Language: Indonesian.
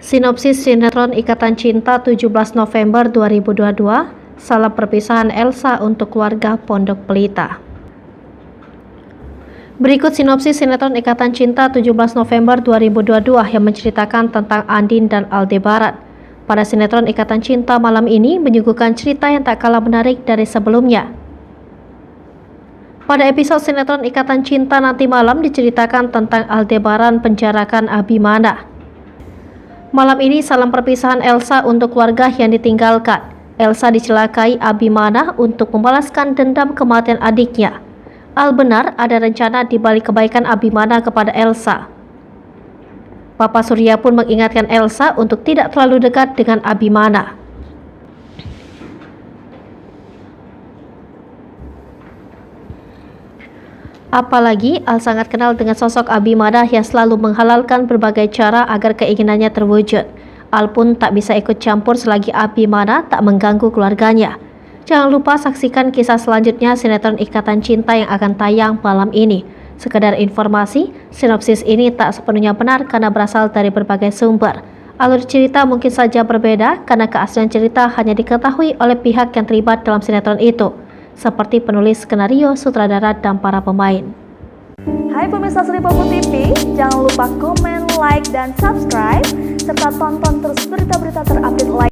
Sinopsis sinetron Ikatan Cinta 17 November 2022, salam perpisahan Elsa untuk keluarga Pondok Pelita. Berikut sinopsis sinetron Ikatan Cinta 17 November 2022 yang menceritakan tentang Andin dan Aldebaran. Pada sinetron Ikatan Cinta malam ini menyuguhkan cerita yang tak kalah menarik dari sebelumnya. Pada episode sinetron Ikatan Cinta nanti malam diceritakan tentang Aldebaran penjarakan Abimana. Malam ini salam perpisahan Elsa untuk keluarga yang ditinggalkan. Elsa dicelakai Abimana untuk membalaskan dendam kematian adiknya. Benar ada rencana di balik kebaikan Abimana kepada Elsa. Papa Surya pun mengingatkan Elsa untuk tidak terlalu dekat dengan Abimana. Apalagi Al sangat kenal dengan sosok Abimana yang selalu menghalalkan berbagai cara agar keinginannya terwujud. Al pun tak bisa ikut campur selagi Abimana tak mengganggu keluarganya. Jangan lupa saksikan kisah selanjutnya sinetron Ikatan Cinta yang akan tayang malam ini. Sekedar informasi, sinopsis ini tak sepenuhnya benar karena berasal dari berbagai sumber. Alur cerita mungkin saja berbeda karena keaslian cerita hanya diketahui oleh pihak yang terlibat dalam sinetron itu, seperti penulis skenario, sutradara, dan para pemain. Hai pemirsa Sri Popo TV, jangan lupa komen, like, dan subscribe, serta tonton terus berita-berita terupdate lain.